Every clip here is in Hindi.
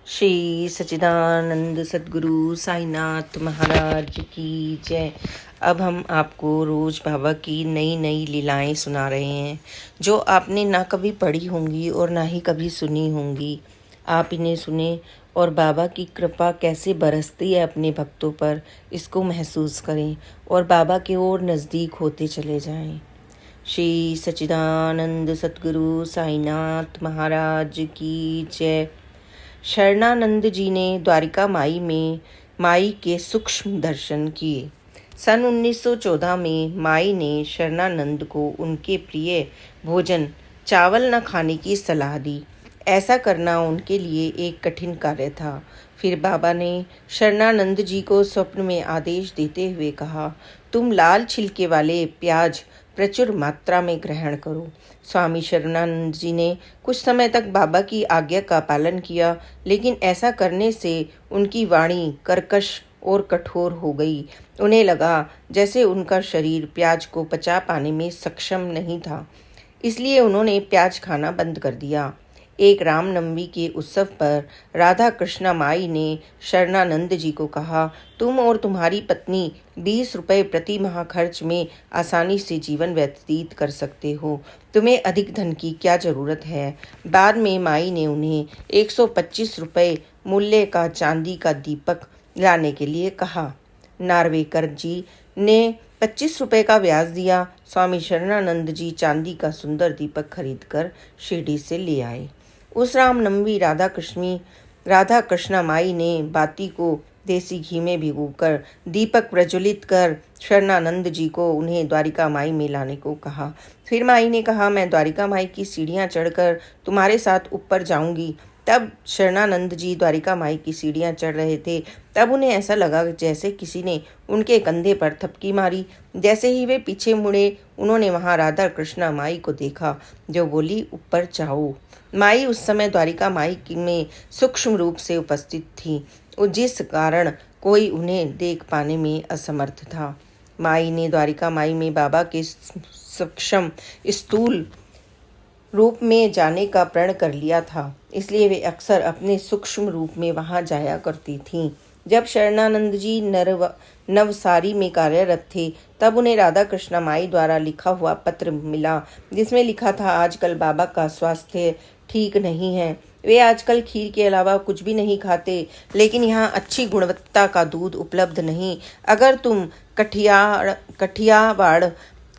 श्री सच्चिदानंद सद्गुरु साईनाथ महाराज की जय। अब हम आपको रोज बाबा की नई नई लीलाएं सुना रहे हैं जो आपने ना कभी पढ़ी होंगी और ना ही कभी सुनी होंगी। आप इन्हें सुने और बाबा की कृपा कैसे बरसती है अपने भक्तों पर, इसको महसूस करें और बाबा के ओर नज़दीक होते चले जाएं। श्री सच्चिदानंद सद्गुरु साईनाथ महाराज की जय। शरणानंद जी ने द्वारिका माई में माई के सूक्ष्म दर्शन किए। सन 1914 में माई ने शरणानंद को उनके प्रिय भोजन चावल न खाने की सलाह दी। ऐसा करना उनके लिए एक कठिन कार्य था। फिर बाबा ने शरणानंद जी को स्वप्न में आदेश देते हुए कहा, तुम लाल छिलके वाले प्याज प्रचुर मात्रा में ग्रहण करो। स्वामी शरणानंद जी ने कुछ समय तक बाबा की आज्ञा का पालन किया, लेकिन ऐसा करने से उनकी वाणी कर्कश और कठोर हो गई। उन्हें लगा जैसे उनका शरीर प्याज को पचा पाने में सक्षम नहीं था, इसलिए उन्होंने प्याज खाना बंद कर दिया। एक रामनवमी के उत्सव पर राधा कृष्णा माई ने शरणानंद जी को कहा, तुम और तुम्हारी पत्नी 20 रुपये प्रति माह खर्च में आसानी से जीवन व्यतीत कर सकते हो। तुम्हें अधिक धन की क्या जरूरत है। बाद में माई ने उन्हें 125 रुपये मूल्य का चांदी का दीपक लाने के लिए कहा। नार्वेकर जी ने 25 रुपये का ब्याज दिया। स्वामी शरणानंद जी चांदी का सुंदर दीपक खरीदकर शिरडी से ले आए। उस रामनवमी राधा कृष्णा माई ने बाती को देसी घी में भिगोकर दीपक प्रज्वलित कर शरणानंद जी को उन्हें द्वारिका माई में लाने को कहा। फिर माई ने कहा, मैं द्वारिका माई की सीढ़ियाँ चढ़कर तुम्हारे साथ ऊपर जाऊंगी। तब शरणानंद जी द्वारिका माई की सीढ़ियाँ चढ़ रहे थे। तब उन्हें ऐसा लगा जैसे किसी ने उनके कंधे पर थपकी मारी। जैसे ही वे पीछे मुड़े, उन्होंने वहां राधा कृष्णा माई को देखा, जो बोली, ऊपर जाओ। माई उस समय द्वारिका माई में सूक्ष्म रूप से उपस्थित थी, जिस कारण कोई उन्हें देख पाने में असमर्थ था। माई ने द्वारिका माई में बाबा के सक्षम स्थूल रूप में जाने का प्रण कर लिया था, इसलिए वे अक्सर अपने सूक्ष्म रूप में वहां जाया करती थीं। जब शरणानंद जी नवसारी में कार्यरत थे, तब उन्हें राधा कृष्णा माई द्वारा लिखा हुआ पत्र मिला, जिसमें लिखा था, आजकल बाबा का स्वास्थ्य ठीक नहीं है। वे आजकल खीर के अलावा कुछ भी नहीं खाते, लेकिन यहाँ अच्छी गुणवत्ता का दूध उपलब्ध नहीं। अगर तुम कठियावाड़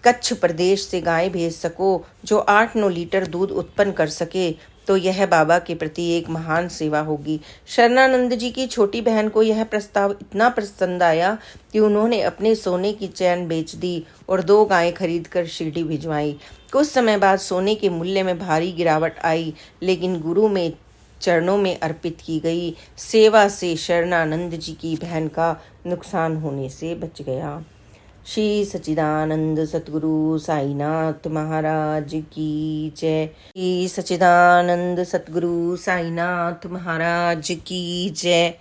कच्छ प्रदेश से गाय भेज सको जो 8-9 लीटर दूध उत्पन्न कर सके, तो यह बाबा के प्रति एक महान सेवा होगी। शरणानंद जी की छोटी बहन को यह प्रस्ताव इतना पसंद आया कि उन्होंने अपने सोने की चैन बेच दी और 2 गायें खरीदकर शिरडी भिजवाई। कुछ समय बाद सोने के मूल्य में भारी गिरावट आई, लेकिन गुरु में चरणों में अर्पित की गई सेवा से शरणानंद जी की बहन का नुकसान होने से बच गया। श्री सच्चिदानंद सद्गुरु साईनाथ महाराज की जय। श्री सच्चिदानंद सद्गुरु साईनाथ महाराज की जय।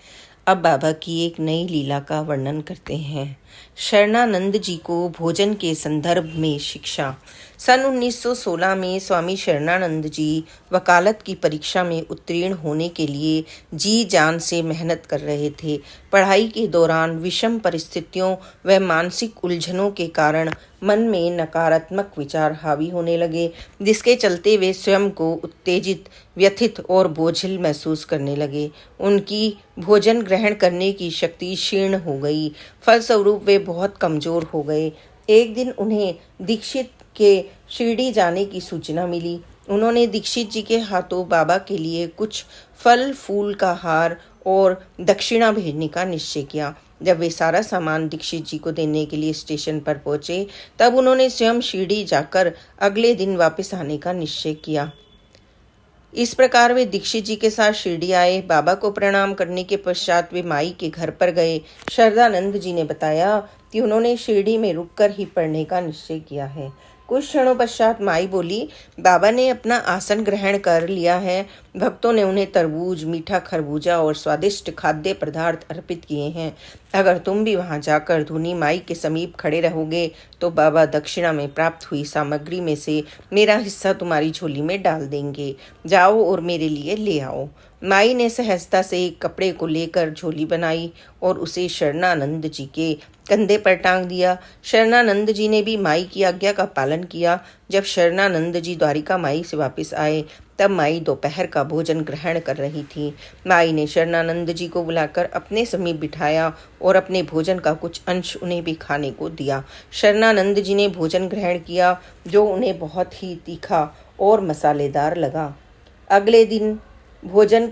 अब बाबा की एक नई लीला का वर्णन करते हैं। शरणानंद जी को भोजन के संदर्भ में शिक्षा। सन 1916 में स्वामी शरणानंद जी वकालत की परीक्षा में उत्तीर्ण होने के लिए जी जान से मेहनत कर रहे थे। पढ़ाई के दौरान विषम परिस्थितियों व मानसिक उलझनों के कारण मन में नकारात्मक विचार हावी होने लगे, जिसके चलते वे स्वयं को उत्तेजित, व्यथित और बोझिल महसूस करने लगे। उनकी भोजन ग्रहण करने की शक्ति क्षीण हो गई। फलस्वरूप वे बहुत कमजोर हो गए। एक दिन उन्हें दीक्षित के शिरडी जाने की सूचना मिली। उन्होंने दीक्षित जी के हाथों बाबा के लिए कुछ फल फूल का हार और दक्षिणा भेजने का निश्चय किया। जब वे सारा सामान दीक्षित जी को देने के लिए स्टेशन पर पहुंचे, तब उन्होंने स्वयं शिरडी जाकर अगले दिन वापस आने का निश्चय किया। इस प्रकार वे दीक्षित जी के साथ शिरडी आए। बाबा को प्रणाम करने के पश्चात वे माई के घर पर गए। शरणानंद जी ने बताया कि उन्होंने शिरडी में रुककर ही पढ़ने का निश्चय किया है। कुछ क्षणों पश्चात माई बोली, बाबा ने अपना आसन ग्रहण कर लिया है। भक्तों ने उन्हें तरबूज, मीठा खरबूजा और स्वादिष्ट खाद्य पदार्थ अर्पित किए हैं। अगर तुम भी वहां जाकर धुनी माई के समीप खड़े रहोगे, तो बाबा दक्षिणा में प्राप्त हुई सामग्री में से मेरा हिस्सा तुम्हारी झोली में डाल देंगे। जाओ और मेरे लिए ले आओ। माई ने सहजता से एक कपड़े को लेकर झोली बनाई और उसे शरणानंद जी के कंधे पर टांग दिया। शरणानंद जी ने भी माई की आज्ञा का पालन किया। जब शरणानंद जी द्वारिका माई से वापस आए तब माई दोपहर का भोजन ग्रहण कर रही थी। माई ने शरणानंद जी को बुलाकर अपने समीप बिठाया और अपने भोजन का कुछ अंश उन्हें भी खाने को दिया। शरणानंद जी ने भोजन ग्रहण किया जो उन्हें बहुत ही तीखा और मसालेदार लगा। अगले दिन भोजन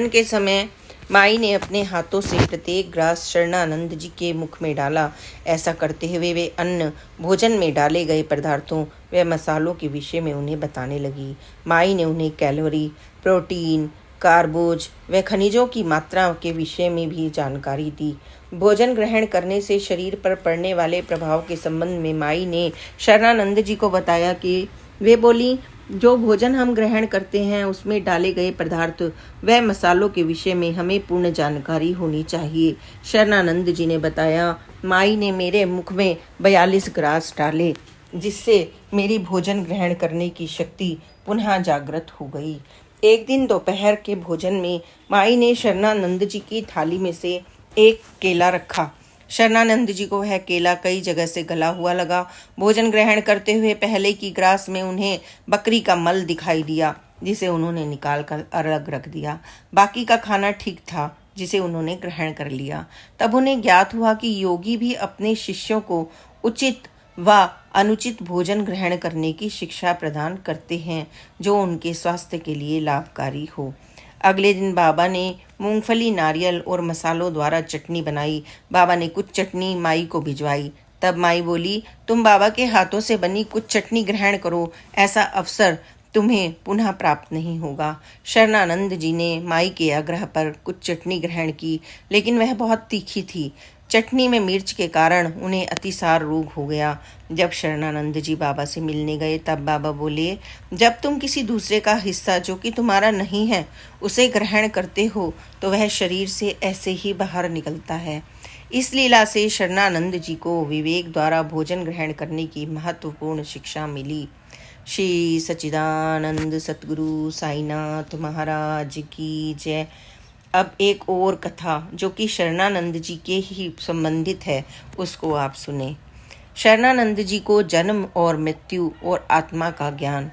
के समय माई ने अपने हाथों से प्रत्येक ग्रास शरणानंद जी के मुख में डाला। ऐसा करते हुए वे अन्न भोजन में डाले गए पदार्थों व मसालों के विषय में उन्हें बताने लगी। माई ने उन्हें कैलोरी, प्रोटीन, कार्बोज व खनिजों की मात्रा के विषय में भी जानकारी दी। भोजन ग्रहण करने से शरीर पर पड़ने वाले प्रभाव के संबंध में माई ने शरणानंद जी को बताया कि वे बोली, जो भोजन हम ग्रहण करते हैं उसमें डाले गए पदार्थ व मसालों के विषय में हमें पूर्ण जानकारी होनी चाहिए। शरणानंद जी ने बताया, माई ने मेरे मुख में 42 ग्रास डाले जिससे मेरी भोजन ग्रहण करने की शक्ति पुनः जागृत हो गई। एक दिन दोपहर के भोजन में माई ने शरणानंद जी की थाली में से एक केला रखा। शरणानंद जी को वह केला कई जगह से गला हुआ लगा। भोजन ग्रहण करते हुए पहले की ग्रास में उन्हें बकरी का मल दिखाई दिया जिसे उन्होंने निकाल कर अलग रख दिया। बाकी का खाना ठीक था जिसे उन्होंने ग्रहण कर लिया। तब उन्हें ज्ञात हुआ कि योगी भी अपने शिष्यों को उचित व अनुचित भोजन ग्रहण करने की शिक्षा प्रदान करते हैं जो उनके स्वास्थ्य के लिए लाभकारी हो। अगले दिन बाबा ने मूंगफली, नारियल और मसालों द्वारा चटनी बनाई। बाबा ने कुछ चटनी माई को भिजवाई। तब माई बोली, तुम बाबा के हाथों से बनी कुछ चटनी ग्रहण करो, ऐसा अवसर तुम्हें पुनः प्राप्त नहीं होगा। शरणानंद जी ने माई के आग्रह पर कुछ चटनी ग्रहण की, लेकिन वह बहुत तीखी थी। चटनी में मिर्च के कारण उन्हें अतिसार रोग हो गया। जब शरणानंद जी बाबा से मिलने गए तब बाबा बोले, जब तुम किसी दूसरे का हिस्सा जो कि तुम्हारा नहीं है उसे ग्रहण करते हो तो वह शरीर से ऐसे ही बाहर निकलता है। इस लीला से शरणानंद जी को विवेक द्वारा भोजन ग्रहण करने की महत्वपूर्ण शिक्षा मिली। श्री सच्चिदानंद सतगुरु साईनाथ महाराज की जय। अब एक और कथा जो कि शरणानंद जी के ही संबंधित है उसको आप सुने। शरणानंद जी को जन्म और मृत्यु और आत्मा का ज्ञान।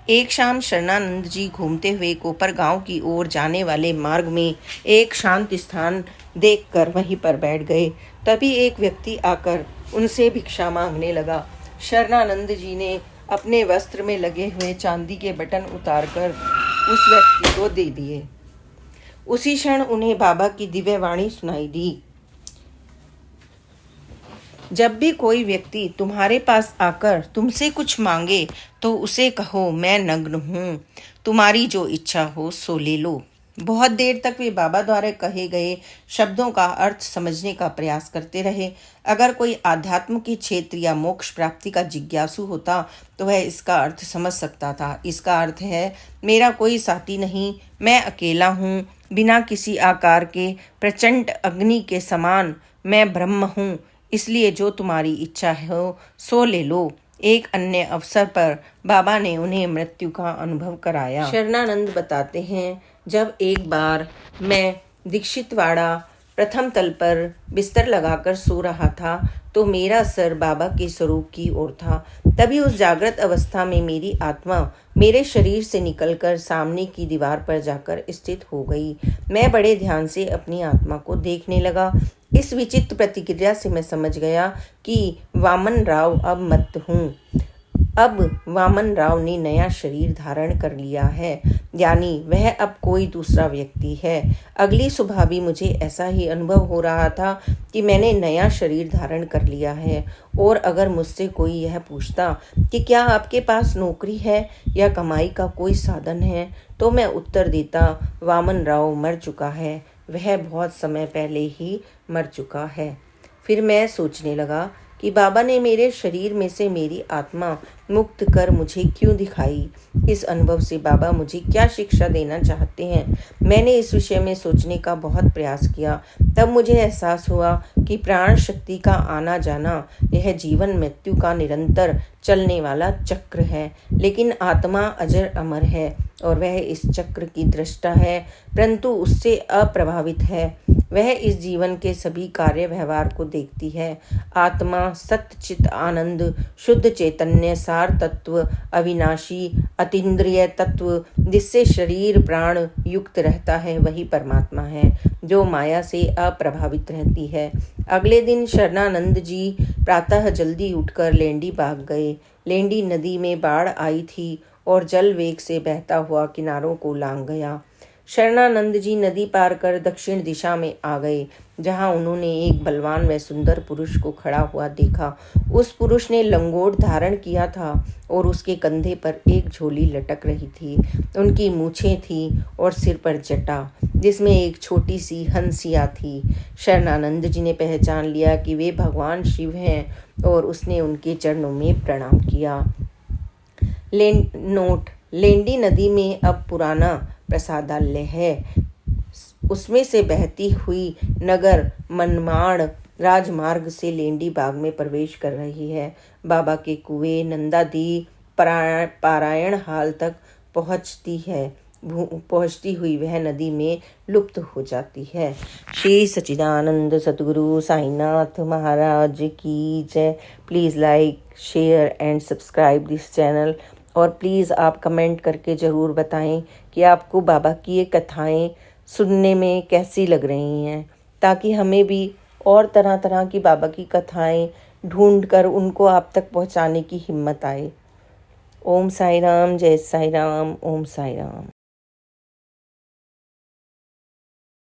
एक शाम शरणानंद जी घूमते हुए कोपर गांव की ओर जाने वाले मार्ग में एक शांत स्थान देखकर वहीं पर बैठ गए। तभी एक व्यक्ति आकर उनसे भिक्षा मांगने लगा। शरणानंद जी ने अपने वस्त्र में लगे हुए चांदी के बटन उतारकर उस व्यक्ति को दे दिए। उसी क्षण उन्हें बाबा की दिव्य वाणी सुनाई दी, जब भी कोई व्यक्ति तुम्हारे पास आकर तुमसे कुछ मांगे तो उसे कहो, मैं नग्न हूँ, तुम्हारी जो इच्छा हो सो ले लो। बहुत देर तक वे बाबा द्वारा कहे गए शब्दों का अर्थ समझने का प्रयास करते रहे। अगर कोई आध्यात्म के क्षेत्र या मोक्ष प्राप्ति का जिज्ञासु होता तो वह इसका अर्थ समझ सकता था। इसका अर्थ है, मेरा कोई साथी नहीं, मैं अकेला हूँ, बिना किसी आकार के प्रचंड अग्नि के समान मैं ब्रह्म हूँ, इसलिए जो तुम्हारी इच्छा हो सो ले लो। एक अन्य अवसर पर बाबा ने उन्हें मृत्यु का अनुभव कराया। शरणानंद बताते हैं, जब एक बार मैं दीक्षितवाड़ा प्रथम तल पर बिस्तर लगाकर सो रहा था तो मेरा सर बाबा के स्वरूप की ओर था। तभी उस जागृत अवस्था में मेरी आत्मा मेरे शरीर से निकलकर सामने की दीवार पर जाकर स्थित हो गई। मैं बड़े ध्यान से अपनी आत्मा को देखने लगा। इस विचित्र प्रतिक्रिया से मैं समझ गया कि वामन राव अब मत हूँ। अब वामन राव ने नया शरीर धारण कर लिया है, यानी वह अब कोई दूसरा व्यक्ति है। अगली सुबह भी मुझे ऐसा ही अनुभव हो रहा था कि मैंने नया शरीर धारण कर लिया है। और अगर मुझसे कोई यह पूछता कि क्या आपके पास नौकरी है या कमाई का कोई साधन है तो मैं उत्तर देता, वामन राव मर चुका है, वह बहुत समय पहले ही मर चुका है। फिर मैं सोचने लगा कि बाबा ने मेरे शरीर में से मेरी आत्मा मुक्त कर मुझे क्यों दिखाई। इस अनुभव से बाबा मुझे क्या शिक्षा देना चाहते हैं। मैंने इस विषय में सोचने का बहुत प्रयास किया। तब मुझे एहसास हुआ कि प्राण शक्ति का आना जाना यह जीवन मृत्यु का निरंतर चलने वाला चक्र है, लेकिन आत्मा अजर अमर है और वह इस चक्र की दृष्टा है, परंतु उससे अप्रभावित है। वह इस जीवन के सभी कार्य व्यवहार को देखती है। आत्मा सत्चित आनंद शुद्ध चैतन्य सार तत्व अविनाशी अतीन्द्रिय तत्व जिससे शरीर प्राण युक्त रहता है, वही परमात्मा है जो माया से अप्रभावित रहती है। अगले दिन शरणानंद जी प्रातः जल्दी उठकर लेंडी बाग गए। लेंडी नदी में बाढ़ आई थी और जल वेग से बहता हुआ किनारों को लांघ गया। शरणानंद जी नदी पार कर दक्षिण दिशा में आ गए, जहां उन्होंने एक बलवान व सुंदर पुरुष को खड़ा हुआ देखा। उस पुरुष ने लंगोट धारण किया था और उसके कंधे पर एक झोली लटक रही थी। उनकी मूछें थी और सिर पर जटा जिसमें एक छोटी सी हंसिया थी। शरणानंद जी ने पहचान लिया कि वे भगवान शिव हैं और उसने उनके चरणों में प्रणाम किया। नोट: लेंडी नदी में अब पुराना प्रसादालय है। उसमें से बहती हुई नगर मनमाड़ राजमार्ग से लेंडी बाग में प्रवेश कर रही है। बाबा के कुएं नंदादी पारायण हाल तक पहुंचती हुई वह नदी में लुप्त हो जाती है। श्री सच्चिदानंद सद्गुरु साईनाथ महाराज की जय। Please like, share and subscribe this channel. और प्लीज़ आप कमेंट करके ज़रूर बताएं कि आपको बाबा की ये कथाएं सुनने में कैसी लग रही हैं, ताकि हमें भी और तरह तरह की बाबा की कथाएं ढूंढकर उनको आप तक पहुंचाने की हिम्मत आए। ओम साई राम, जय साई राम, ओम साई राम।